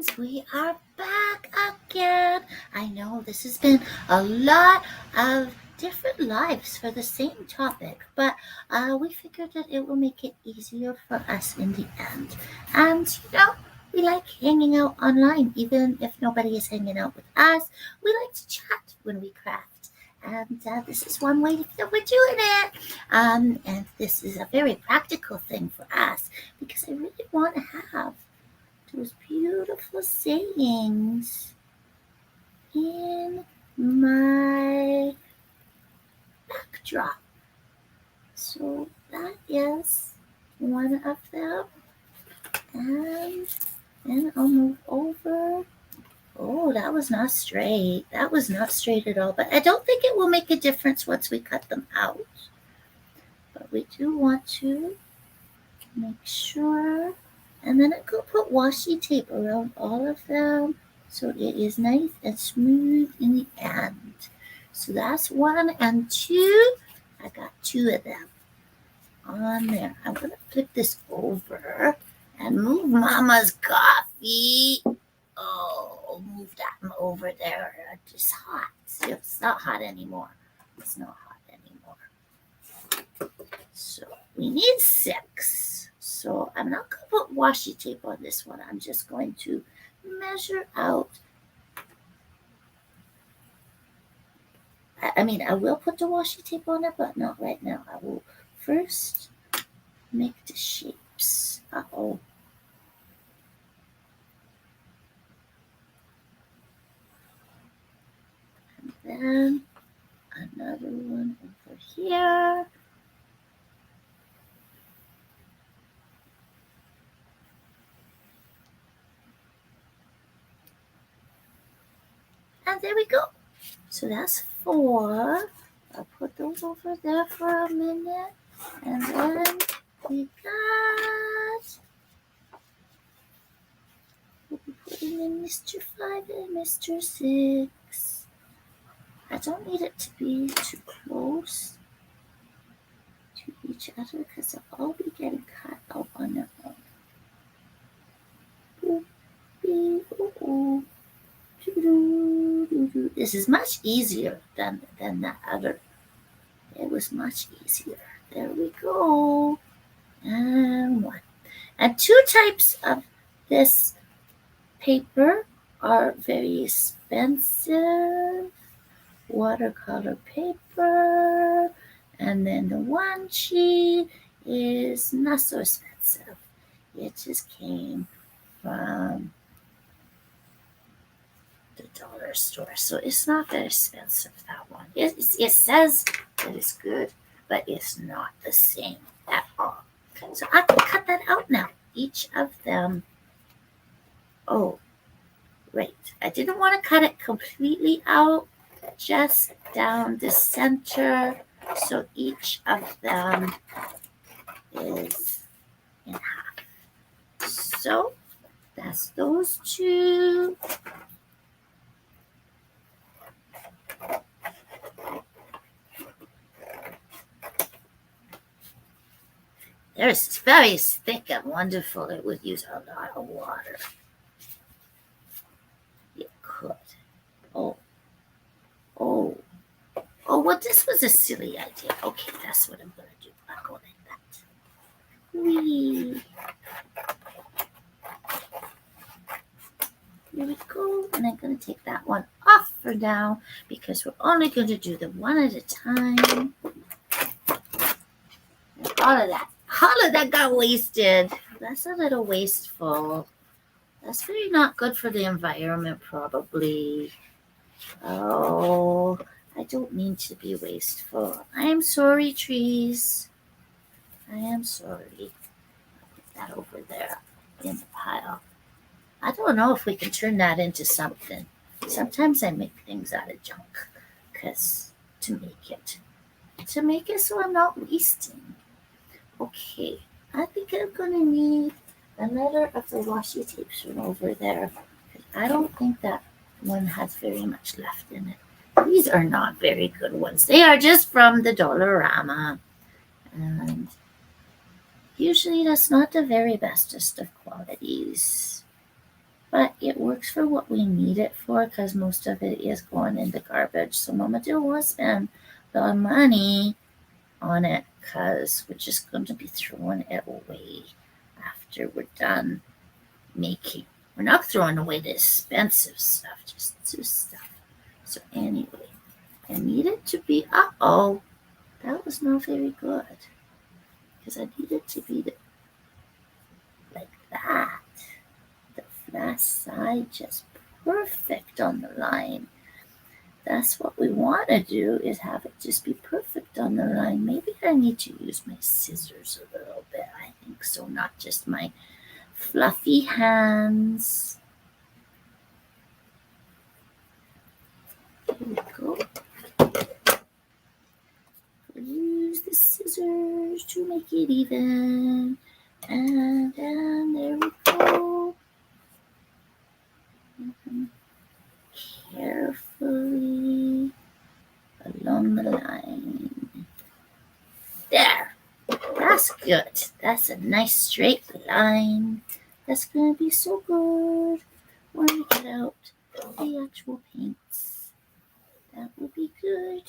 friends, we are back again. I know this has been a lot of different lives for the same topic, but we figured that it will make it easier for us in the end. And we like hanging out online, even if nobody is hanging out with us. We like to chat when we craft. And this is one way that we're doing it. And this is a very practical thing for us because I really want to have those beautiful sayings in my backdrop. So that is one of them. And then I'll move over. Oh, that was not straight. That was not straight at all. But I don't think it will make a difference once we cut them out. But we do want to make sure. And then I'm going to put washi tape around all of them so it is nice and smooth in the end. So that's 1 and 2. I got 2 of them on there. I'm going to flip this over and move Mama's coffee. Oh, move that over there. It's hot. It's not hot anymore. It's not hot anymore. So we need 6. So I'm not going to put washi tape on this one. I'm just going to measure out. I will put the washi tape on it, but not right now. I will first make the shapes. Uh-oh. And then another one over here. And there we go. So that's 4. I'll put those over there for a minute. And then we got, we'll be putting in Mr. 5 and Mr. 6. I don't need it to be too close to each other because they'll all be getting cut out on their own. Boop, beep, ooh. This is much easier than that other. It was much easier. There we go. And 1. And 2 types of this paper are very expensive. Watercolor paper. And then the one sheet is not so expensive. It just came from the dollar store, so it's not that expensive, that one. It says that it's good, but it's not the same at all. So I can cut that out now. Each of them. Oh, right. I didn't want to cut it completely out, just down the center. So each of them is in half. So that's those 2. It's very thick and wonderful. It would use a lot of water. It could. Oh, well, this was a silly idea. Okay, that's what I'm going to do. I'll go like that. Whee. Here we go. And I'm going to take that one off for now because we're only going to do them one at a time. And all of that got wasted. That's a little wasteful. That's very not good for the environment, probably. Oh, I don't mean to be wasteful. I am sorry, trees. I am sorry. I'll put that over there in the pile. I don't know if we can turn that into something. Sometimes I make things out of junk to make it so I'm not wasting. Okay, I think I'm going to need another of the washi tapes from over there. I don't think that one has very much left in it. These are not very good ones. They are just from the Dollarama. And usually that's not the very bestest of qualities. but it works for what we need it for because most of it is going in the garbage. So Mama didn't want to spend the money on it because we're just going to be throwing it away after we're done making. We're not throwing away the expensive stuff, just this stuff. So anyway, I need it to be, that was not very good because I need it to be like that. The flat side just perfect on the line. That's what we want to do, is have it just be perfect on the line. Maybe I need to use my scissors a little bit. I think so, not just my fluffy hands. Here we go. Use the scissors to make it even. And then there we go. Carefully along the line. There. That's good. That's a nice straight line. That's going to be so good when we get out the actual paints. That will be good.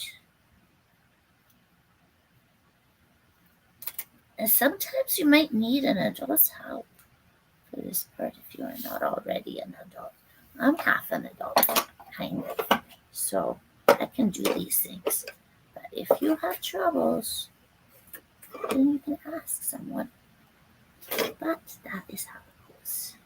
And sometimes you might need an adult's help for this part if you are not already an adult. I'm half an adult, kind of. So I can do these things. But if you have troubles, then you can ask someone. But that is how it goes.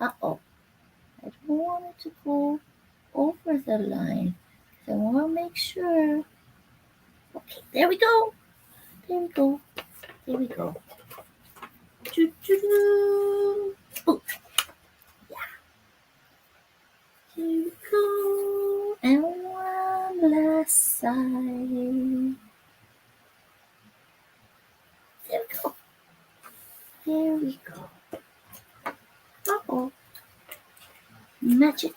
Uh-oh. I don't want it to go over the line. I want to make sure. Okay, there we go. There we go. There we go. Oh, yeah. Here we go. And one last side. There we go. There we go. Uh-oh. Magic.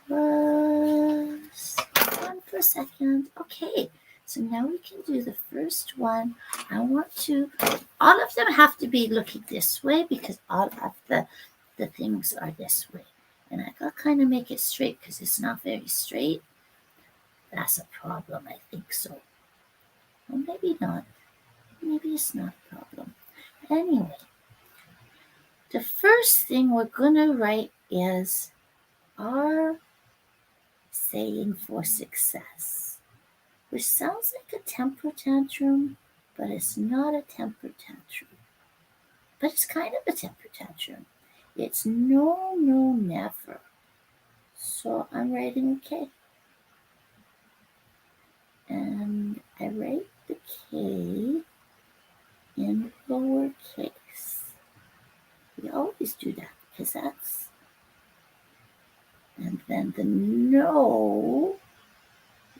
Was on for a second. Okay. So now we can do the first one. I want to, all of them have to be looking this way because all of the things are this way. And I gotta kind of make it straight because it's not very straight. That's a problem, I think so. Or maybe not. Maybe it's not a problem. Anyway, the first thing we're gonna write is our saying for success, which sounds like a temper tantrum, but it's not a temper tantrum. But it's kind of a temper tantrum. It's no, no, never. So I'm writing K. And I write the K in lowercase. We always do that because that's, and then the no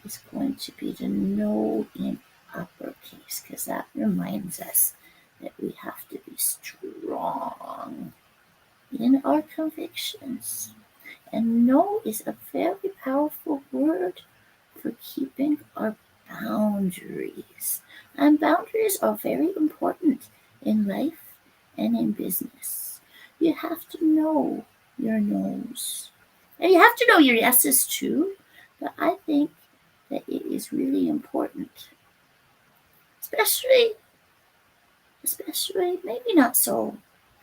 is going to be the no in uppercase because that reminds us that we have to be strong in our convictions. And no is a very powerful word for keeping our boundaries. And boundaries are very important in life and in business. You have to know your no's. And you have to know your yeses too, but I think that it is really important. Especially, maybe not so.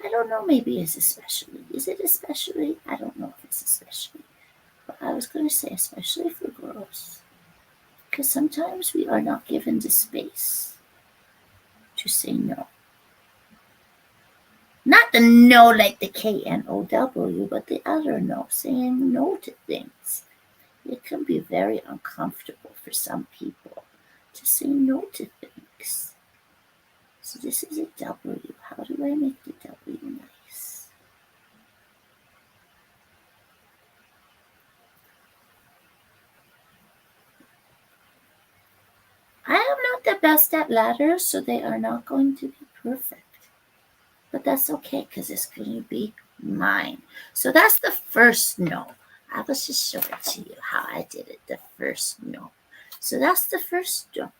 I don't know, maybe it's especially. Is it especially? I don't know if it's especially. But I was going to say especially for girls. Because sometimes we are not given the space to say no. Not the no like the K-N-O-W, but the other no, saying no to things. It can be very uncomfortable for some people to say no to things. So this is a W. How do I make the W nice? I am not the best at letters, so they are not going to be perfect. But that's okay because it's going to be mine. So that's the first no. I will just show it to you how I did it, the first no. So that's the first no.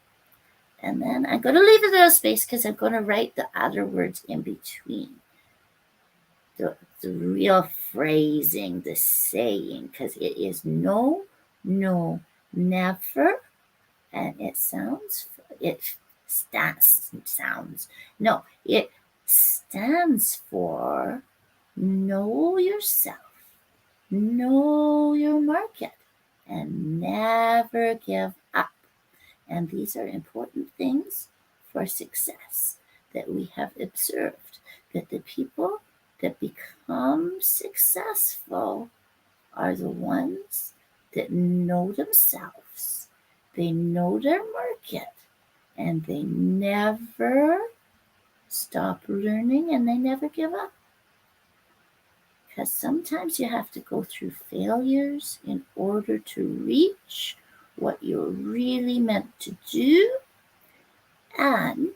And then I'm going to leave a little space because I'm going to write the other words in between. The real phrasing, the saying, because it is no, no, never, and it stands, no, it stands for know yourself, know your market, and never give up. And these are important things for success that we have observed, that the people that become successful are the ones that know themselves, they know their market, and they never stop learning and they never give up. Because sometimes you have to go through failures in order to reach what you're really meant to do. And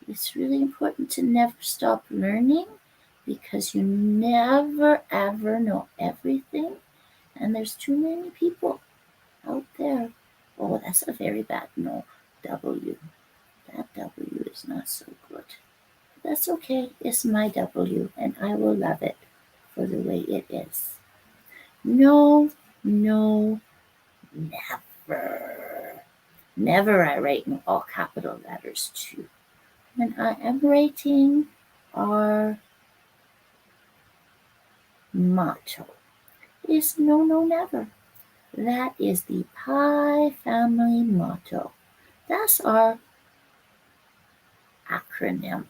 it's really important to never stop learning because you never ever know everything. And there's too many people out there. Oh, that's a very bad no. W. That W is not so good. That's okay. It's my W, and I will love it for the way it is. No, no, never. Never I write in all capital letters too. When I am writing our motto is no, no, never. That is the Pi family motto. That's our acronym.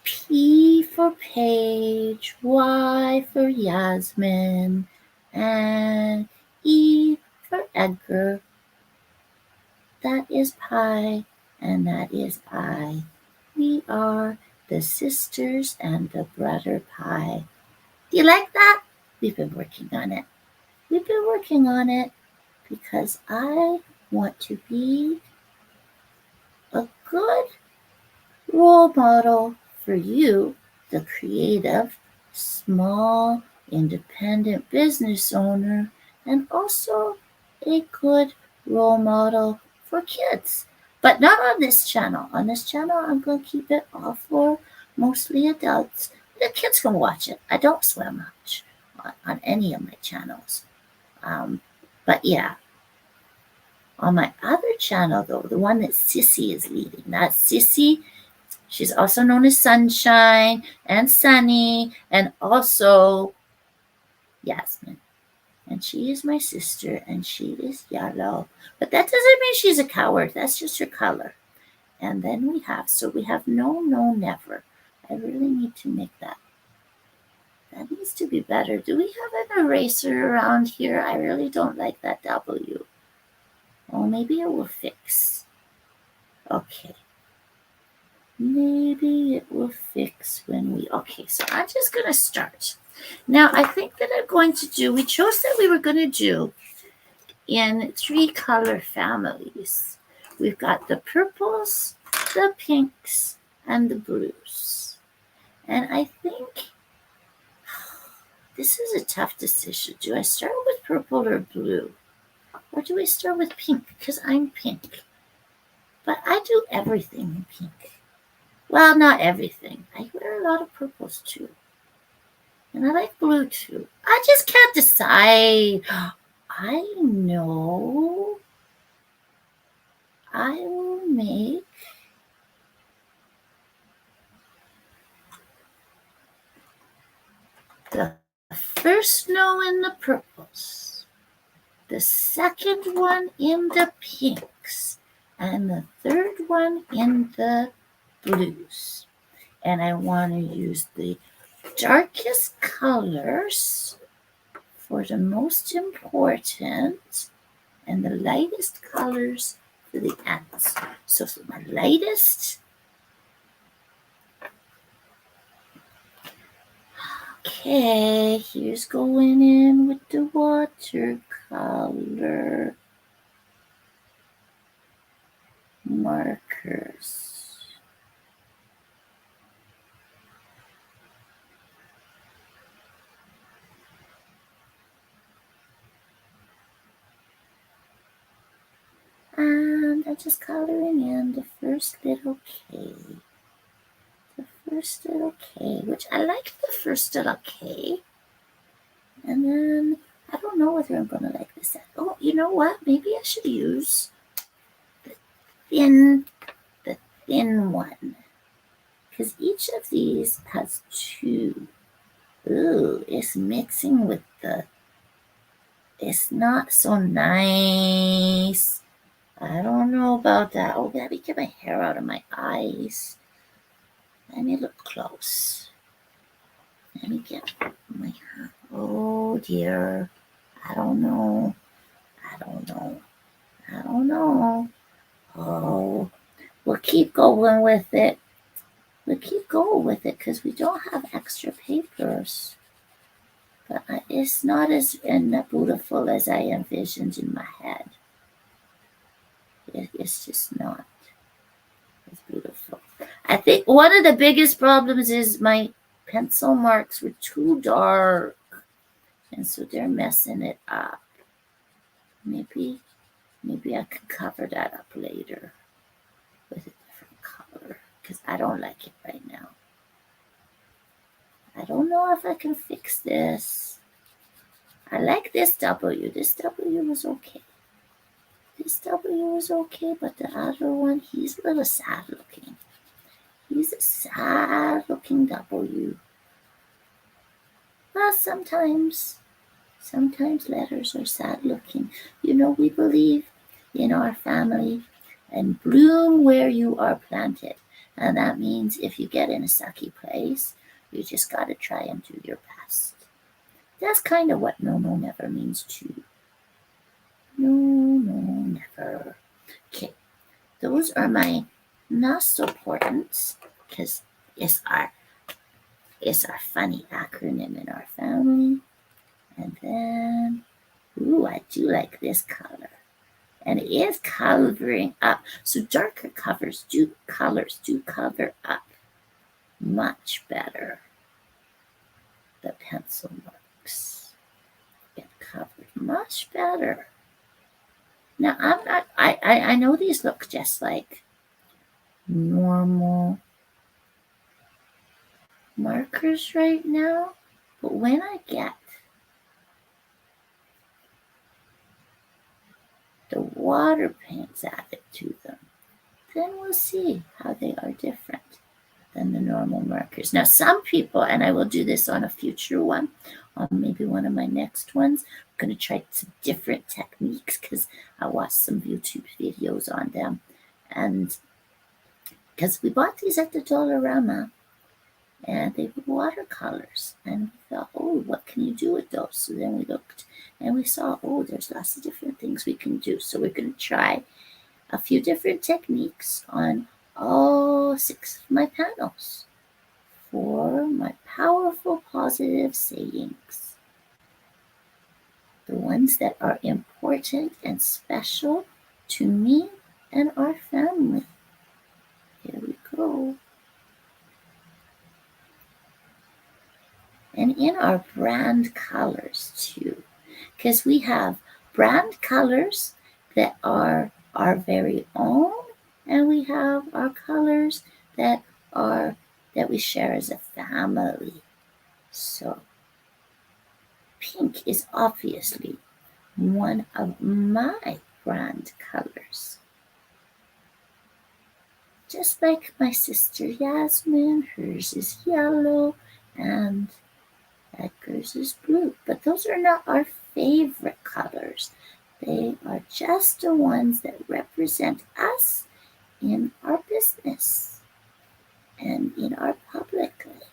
P for Paige, Y for Yasmin, and E for Edgar. That is Pi, and that is I. We are the sisters and the brother Pi. Do you like that? We've been working on it. We've been working on it because I want to be a good role model for you, the creative, small, independent business owner, and also a good role model for kids. But not on this channel. On this channel, I'm going to keep it all for mostly adults. The kids can watch it. I don't swear much on any of my channels. But yeah, on my other channel, though, the one that Sissy is leading, that's Sissy. She's also known as Sunshine and Sunny and also Yasmin. And she is my sister and she is yellow. But that doesn't mean she's a coward. That's just her color. And then we have no, no, never. I really need to make that. That needs to be better. Do we have an eraser around here? I really don't like that W. Oh, maybe it will fix. Okay. Maybe it will fix when we, okay, so I'm just going to start. Now, I think that I'm going to do, we chose that we were going to do in 3 color families. We've got the purples, the pinks, and the blues. And I think this is a tough decision. Do I start with purple or blue? Or do I start with pink? Because I'm pink. But I do everything in pink. Well, not everything. I wear a lot of purples too. And I like blue too. I just can't decide. I know. I will make the first no in the purples, the second one in the pinks, and the third one in the blues. And I want to use the darkest colors for the most important and the lightest colors for the ends. So my lightest, okay, here's going in with the watercolor markers. And I'm just coloring in the first little K. The first little K, which I like the first little K. And then I don't know whether I'm going to like this. Oh, you know what? Maybe I should use thin, the thin one. Because each of these has two. Ooh, it's mixing with the, it's not so nice. I don't know about that. Oh, let me get my hair out of my eyes. Let me look close. Let me get my hair. Oh dear. I don't know. I don't know. I don't know. Oh, we'll keep going with it. We'll keep going with it because we don't have extra papers. But it's not as beautiful as I envisioned in my head. It's just not as beautiful. I think one of the biggest problems is my pencil marks were too dark. And so they're messing it up. Maybe I can cover that up later with a different color because I don't like it right now. I don't know if I can fix this. I like this W. This W was okay. This W was okay, but the other one, he's a little sad looking. He's a sad looking W. Well, sometimes letters are sad looking. You know, we believe in our family and bloom where you are planted. And that means if you get in a sucky place, you just got to try and do your best. That's kind of what no, no, never means too. No, no, never. Okay, those are my not so important because it's our funny acronym in our family. And then, ooh, I do like this color. And it is covering up. So darker colors do cover up much better the pencil marks. Get covered much better. Now I'm not, I know these look just like normal markers right now, but when I get the water paints added to them, then we'll see how they are different than the normal markers. Now, some people, and I will do this on a future one, on maybe one of my next ones, I'm going to try some different techniques because I watched some YouTube videos on them. And because we bought these at the Dollarama, and they were watercolors. And we thought, oh, what can you do with those? So then we looked and we saw, oh, there's lots of different things we can do. So we're going to try a few different techniques on all 6 of my panels for my powerful positive sayings. The ones that are important and special to me and our family. Here we go. And in our brand colors too, because we have brand colors that are our very own, and we have our colors that we share as a family. So pink is obviously one of my brand colors. Just like my sister Yasmin, hers is yellow and Edgar's is blue. But those are not our favorite colors. They are just the ones that represent us in our business and in our public life.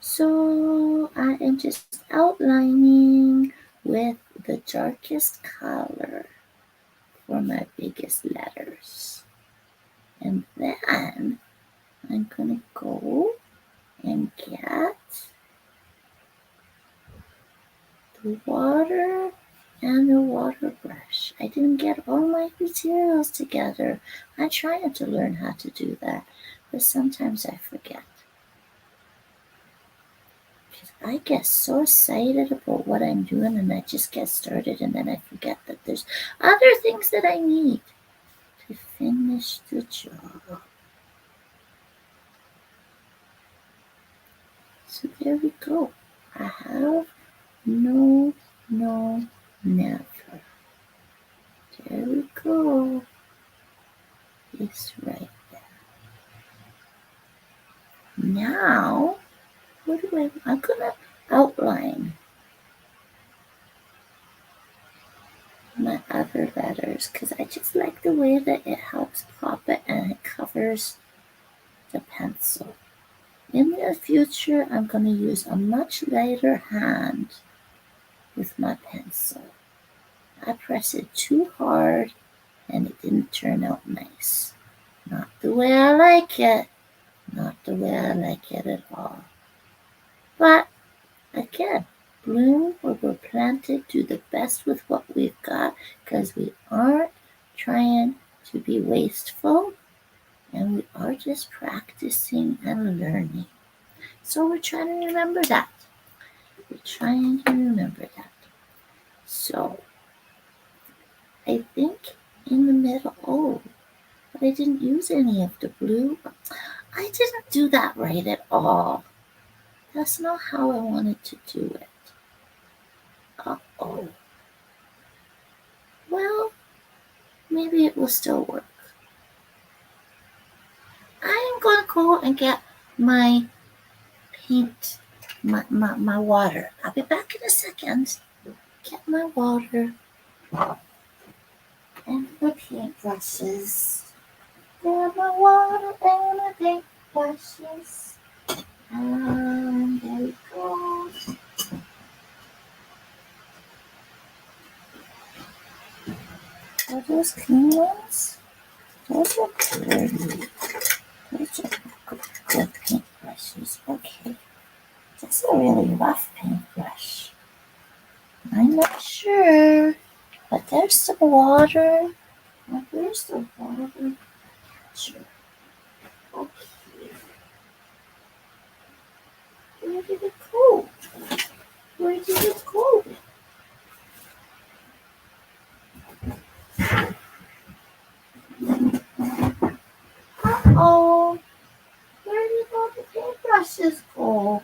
So I am just outlining with the darkest color for my biggest letters. And then I'm going to go and get the water and the water brush. I didn't get all my materials together. I'm trying to learn how to do that, but sometimes I forget. I get so excited about what I'm doing and I just get started and then I forget that there's other things that I need to finish the job. So there we go. I have no, never. There we go. It's right there. Now, I'm gonna outline my other letters because I just like the way that it helps pop it and it covers the pencil. In the future, I'm going to use a much lighter hand with my pencil. I pressed it too hard and it didn't turn out nice. Not the way I like it. Not the way I like it at all. But again, bloom where we're planted, do the best with what we've got because we aren't trying to be wasteful and we are just practicing and learning. So we're trying to remember that. We're trying to remember that. So I think in the middle, but I didn't use any of the blue. I didn't do that right at all. That's not how I wanted to do it. Uh-oh. Well, maybe it will still work. I am going to go and get my paint, my water. I'll be back in a second. Get my water and my paintbrushes. Get my water and my paintbrushes. And there it goes. Are those clean ones? Those are pretty. Those are good paintbrushes. Okay. This is a really rough paintbrush. I'm not sure. But there's some water. Where's the water? Sure. Okay. Where did it go? Where did it go? Uh-oh. Where did all the paintbrushes go?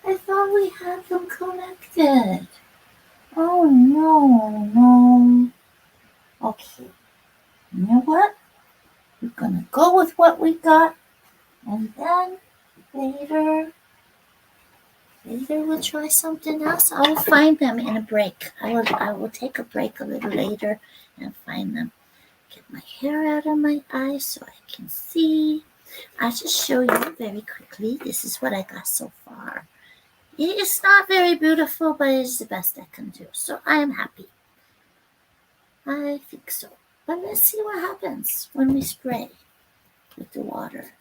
I thought we had them collected. Oh no. Okay. You know what? We're gonna go with what we got and then later we'll try something else. I will find them in a break. I will take a break a little later and find them. Get my hair out of my eyes so I can see. I'll just show you very quickly. This is what I got so far. It is not very beautiful, but it is the best I can do. So I am happy. I think so. But let's see what happens when we spray with the water.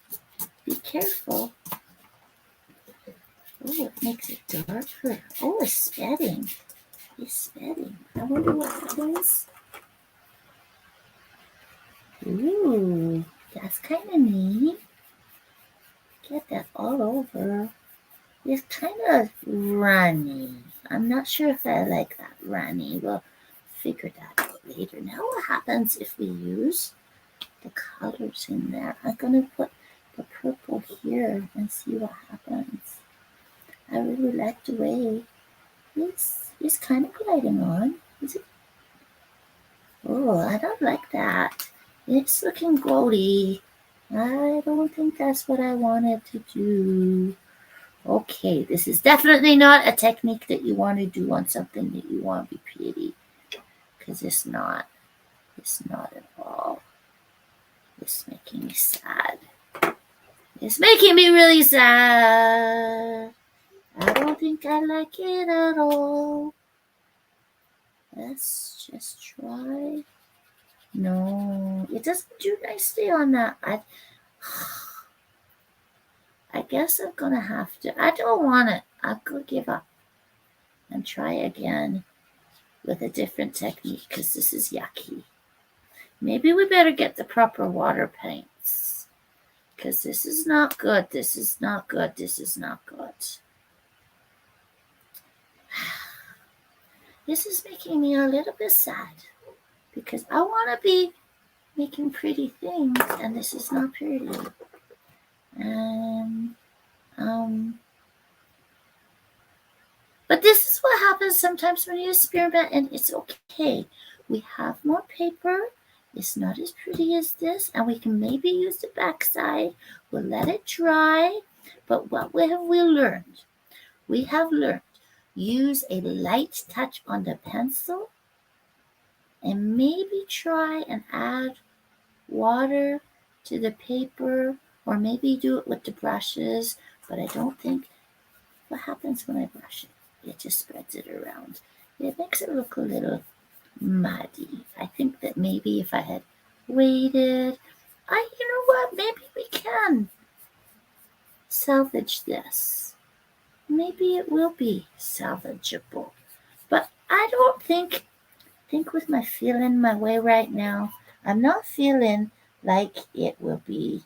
Be careful. Oh, it makes it darker. Oh, it's spreading. It's spreading. I wonder what happens. Ooh, that's kind of neat. Get that all over. It's kind of runny. I'm not sure if I like that runny. We'll figure that out later. Now what happens if we use the colors in there? I'm going to put the purple here and see what happens. I really like the way it's kind of gliding on. Is it? Oh, I don't like that. It's looking grody. I don't think that's what I wanted to do. Okay, this is definitely not a technique that you want to do on something that you want to be pretty. Because it's not. It's not at all. It's making me sad. It's making me really sad. I don't think I like it at all. Let's just try. No, it doesn't do nicely on that. I guess I'm gonna have to. I don't want it. I'm gonna give up and try again with a different technique because this is yucky. Maybe we better get the proper water paints because this is not good. This is not good. This is not good. This is making me a little bit sad because I want to be making pretty things, and this is not pretty. And but this is what happens sometimes when you experiment, and it's okay. We have more paper. It's not as pretty as this, and we can maybe use the backside. We'll let it dry. But what have we learned? We have learned use a light touch on the pencil and maybe try and add water to the paper, or maybe do it with the brushes, but I don't think what happens when I brush it. It just spreads it around. It makes it look a little muddy. I think that maybe if I had waited, you know what, maybe we can salvage this. Maybe it will be salvageable. But I don't think with my feeling my way right now, I'm not feeling like it will be.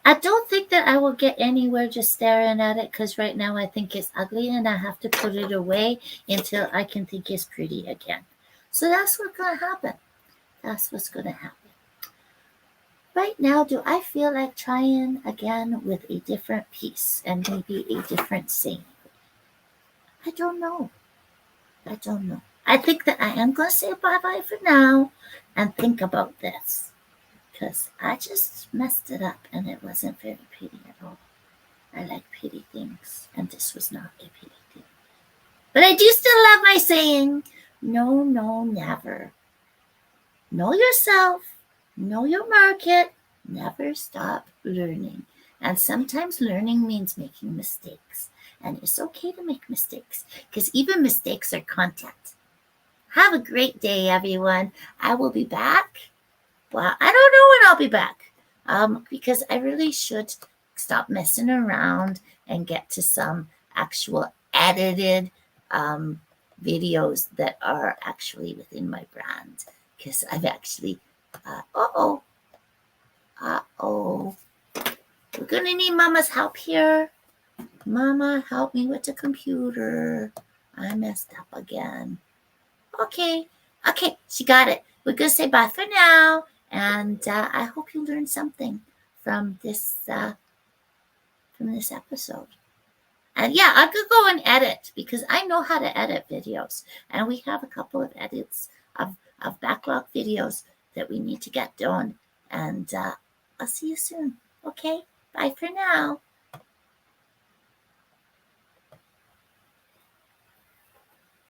I don't think that I will get anywhere just staring at it, because right now I think it's ugly and I have to put it away until I can think it's pretty again. So that's what's going to happen. That's what's going to happen. Right now, do I feel like trying again with a different piece and maybe a different scene? I don't know. I don't know. I think that I am going to say bye-bye for now and think about this, because I just messed it up and it wasn't very pretty at all. I like pretty things, and this was not a pretty thing. But I do still love my saying, no, no, never. Know yourself, know your market, never stop learning. And sometimes learning means making mistakes. And it's okay to make mistakes, because even mistakes are content. Have a great day, everyone. I will be back. Well, I don't know when I'll be back, because I really should stop messing around and get to some actual edited videos that are actually within my brand, because I've actually, we're going to need Mama's help here. Mama, help me with the computer. I messed up again. Okay, she got it. We're going to say bye for now. And I hope you learned something from this episode. And yeah, I could go and edit, because I know how to edit videos. And we have a couple of edits of backlog videos that we need to get done. And I'll see you soon. Okay, bye for now.